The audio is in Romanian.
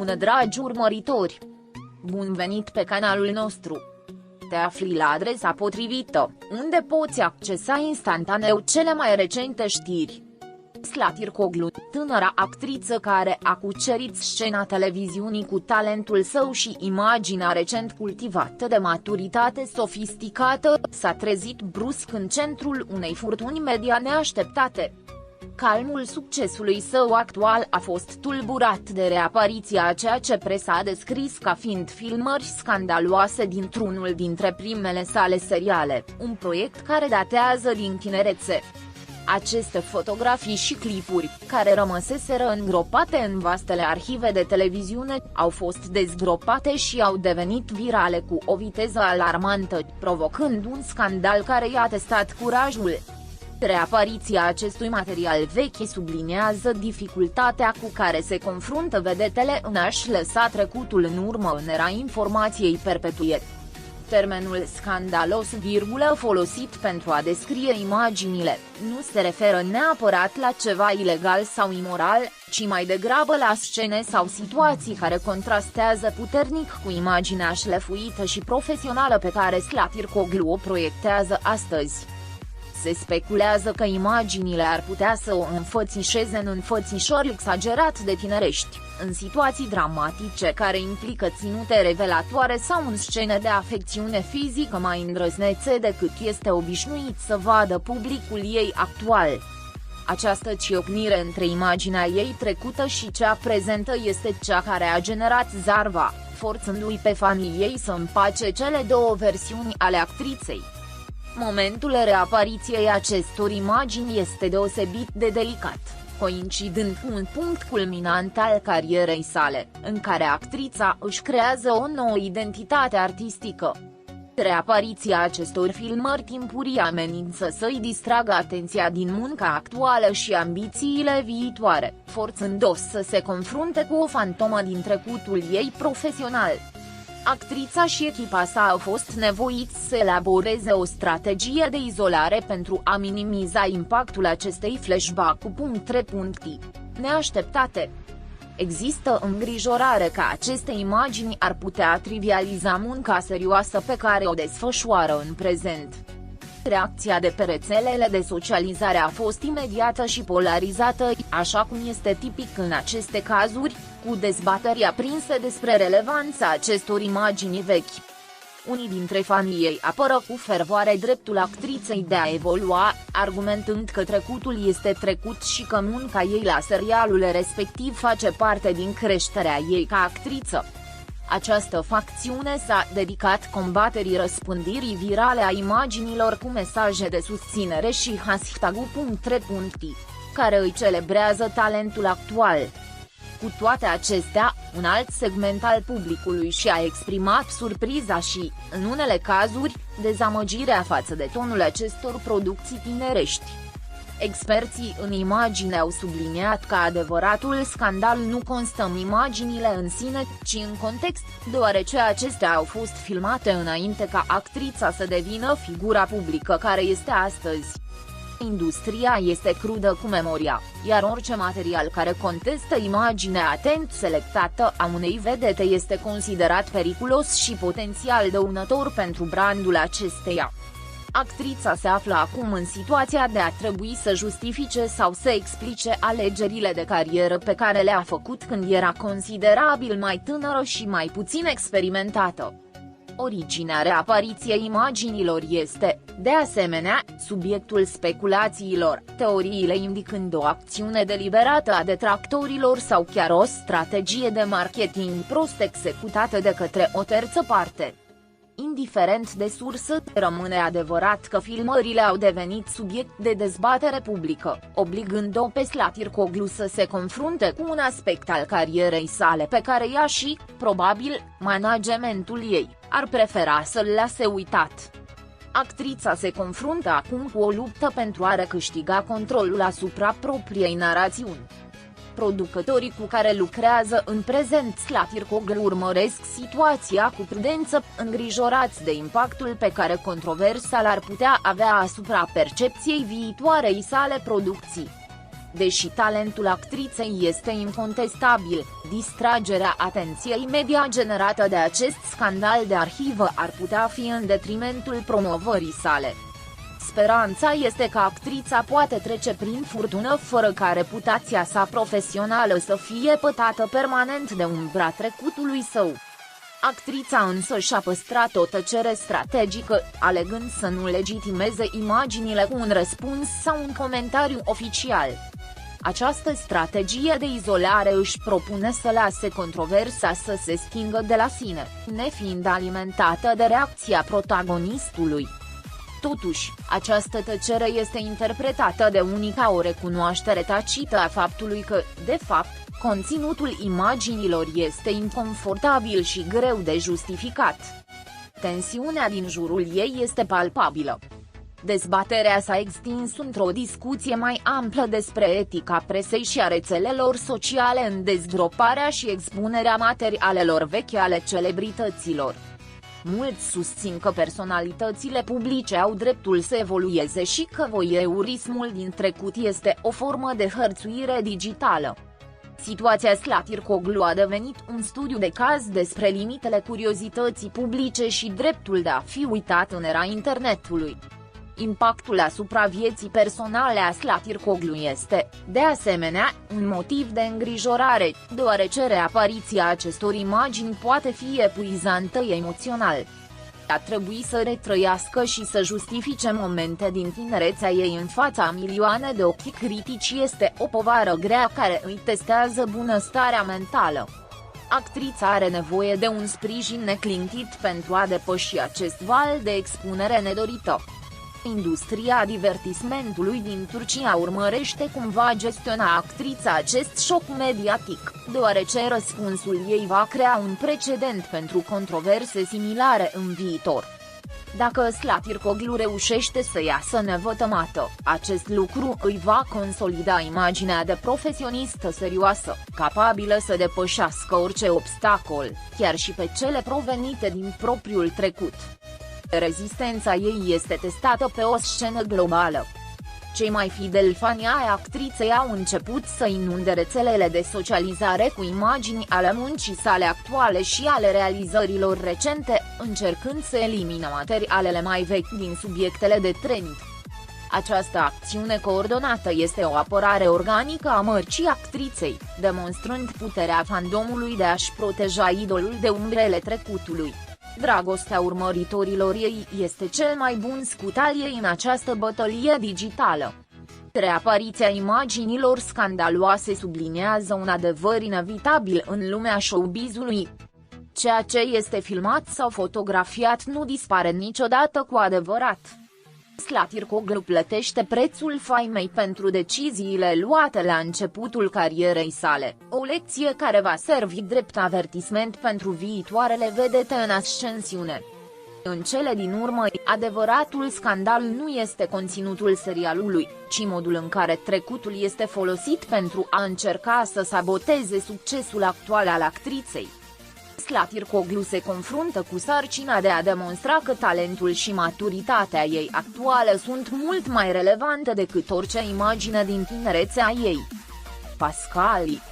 Bună dragi urmăritori! Bun venit pe canalul nostru! Te afli la adresa potrivită, unde poți accesa instantaneu cele mai recente știri. Slatircoglu, tânăra actriță care a cucerit scena televiziunii cu talentul său și imaginea recent cultivată de maturitate sofisticată, s-a trezit brusc în centrul unei furtuni media neașteptate. Calmul succesului său actual a fost tulburat de reapariția a ceea ce presa a descris ca fiind filmări scandaloase dintr-unul dintre primele sale seriale, un proiect care datează din tinerețe. Aceste fotografii și clipuri, care rămăseseră îngropate în vastele arhive de televiziune, au fost dezgropate și au devenit virale cu o viteză alarmantă, provocând un scandal care i-a testat curajul. Reapariția acestui material vechi subliniază dificultatea cu care se confruntă vedetele în a-și lăsa trecutul în urmă în era informației perpetuate. Termenul scandalos, folosit pentru a descrie imaginile, nu se referă neapărat la ceva ilegal sau imoral, ci mai degrabă la scene sau situații care contrastează puternic cu imaginea șlefuită și profesională pe care Slatircoglu o proiectează astăzi. Se speculează că imaginile ar putea să o înfățișeze în înfățișori exagerat de tinerești, în situații dramatice care implică ținute revelatoare sau în scene de afecțiune fizică mai îndrăznețe decât este obișnuit să vadă publicul ei actual. Această ciocnire între imaginea ei trecută și cea prezentă este cea care a generat zarva, forțându-i pe fanii ei să împace cele două versiuni ale actriței. Momentul reapariției acestor imagini este deosebit de delicat, coincidând cu un punct culminant al carierei sale, în care actrița își creează o nouă identitate artistică. Reapariția acestor filmări timpurii amenință să-i distragă atenția din munca actuală și ambițiile viitoare, forțând-o să se confrunte cu o fantomă din trecutul ei profesional. Actrița și echipa sa au fost nevoiți să elaboreze o strategie de izolare pentru a minimiza impactul acestei flashback-uri neașteptate. Există îngrijorare că aceste imagini ar putea trivializa munca serioasă pe care o desfășoară în prezent. Reacția de pe rețelele de socializare a fost imediată și polarizată, așa cum este tipic în aceste cazuri, cu dezbateri aprinse despre relevanța acestor imagini vechi. Unii dintre fanii ei apără cu fervoare dreptul actriței de a evolua, argumentând că trecutul este trecut și că munca ei la serialul respectiv face parte din creșterea ei ca actriță. Această facțiune s-a dedicat combaterii răspândirii virale a imaginilor cu mesaje de susținere și hashtag-uri, care îi celebrează talentul actual. Cu toate acestea, un alt segment al publicului și-a exprimat surpriza și, în unele cazuri, dezamăgirea față de tonul acestor producții tinerești. Experții în imagine au subliniat că adevăratul scandal nu constă în imaginile în sine, ci în context, deoarece acestea au fost filmate înainte ca actrița să devină figura publică care este astăzi. Industria este crudă cu memoria, iar orice material care contestă imaginea atent selectată a unei vedete este considerat periculos și potențial dăunător pentru brandul acesteia. Actrița se află acum în situația de a trebui să justifice sau să explice alegerile de carieră pe care le-a făcut când era considerabil mai tânără și mai puțin experimentată. Originea reapariției imaginilor este, de asemenea, subiectul speculațiilor, teoriile indicând o acțiune deliberată a detractorilor sau chiar o strategie de marketing prost executată de către o terță parte. Indiferent de sursă, rămâne adevărat că filmările au devenit subiect de dezbatere publică, obligând-o pe Slatircoglu să se confrunte cu un aspect al carierei sale pe care ea și, probabil, managementul ei, ar prefera să-l lase uitat. Actrița se confruntă acum cu o luptă pentru a recâștiga controlul asupra propriei narațiuni. Producătorii cu care lucrează în prezent Slatircoglu urmăresc situația cu prudență, îngrijorați de impactul pe care controversa l-ar putea avea asupra percepției viitoarei sale producții. Deși talentul actriței este incontestabil, distragerea atenției media generată de acest scandal de arhivă ar putea fi în detrimentul promovării sale. Speranța este că actrița poate trece prin furtună fără ca reputația sa profesională să fie pătată permanent de umbra trecutului său. Actrița însă și-a păstrat o tăcere strategică, alegând să nu legitimeze imaginile cu un răspuns sau un comentariu oficial. Această strategie de izolare își propune să lase controversa să se stingă de la sine, nefiind alimentată de reacția protagonistului. Totuși, această tăcere este interpretată de unii ca o recunoaștere tacită a faptului că, de fapt, conținutul imaginilor este inconfortabil și greu de justificat. Tensiunea din jurul ei este palpabilă. Dezbaterea s-a extins într-o discuție mai amplă despre etica presei și a rețelelor sociale în dezgroparea și expunerea materialelor vechi ale celebrităților. Mulți susțin că personalitățile publice au dreptul să evolueze și că voyeurismul din trecut este o formă de hărțuire digitală. Situația Slatircoglu a devenit un studiu de caz despre limitele curiozității publice și dreptul de a fi uitat în era internetului. Impactul asupra vieții personale a Slatircoglu este, de asemenea, un motiv de îngrijorare, deoarece reapariția acestor imagini poate fi epuizantă emoțional. A trebuit să retrăiască și să justifice momente din tinerețea ei în fața a milioane de ochi critici este o povară grea care îi testează bunăstarea mentală. Actrița are nevoie de un sprijin neclintit pentru a depăși acest val de expunere nedorită. Industria divertismentului din Turcia urmărește cum va gestiona actrița acest șoc mediatic, deoarece răspunsul ei va crea un precedent pentru controverse similare în viitor. Dacă Slatircoglu reușește să iasă nevătămată, acest lucru îi va consolida imaginea de profesionistă serioasă, capabilă să depășească orice obstacol, chiar și pe cele provenite din propriul trecut. Rezistența ei este testată pe o scenă globală. Cei mai fideli fani ai actriței au început să inunde rețelele de socializare cu imagini ale muncii sale actuale și ale realizărilor recente, încercând să elimine materialele mai vechi din subiectele de trend. Această acțiune coordonată este o apărare organică a mărcii actriței, demonstrând puterea fandomului de a-și proteja idolul de umbrele trecutului. Dragostea urmăritorilor ei este cel mai bun scut al ei în această bătălie digitală. Reapariția imaginilor scandaloase subliniază un adevăr inevitabil în lumea showbizului. Ceea ce este filmat sau fotografiat nu dispare niciodată cu adevărat. Slatircoglu plătește prețul faimei pentru deciziile luate la începutul carierei sale, o lecție care va servi drept avertisment pentru viitoarele vedete în ascensiune. În cele din urmă, adevăratul scandal nu este conținutul serialului, ci modul în care trecutul este folosit pentru a încerca să saboteze succesul actual al actriței. Slatircoglu se confruntă cu sarcina de a demonstra că talentul și maturitatea ei actuală sunt mult mai relevante decât orice imagine din tinerețea ei. Pascali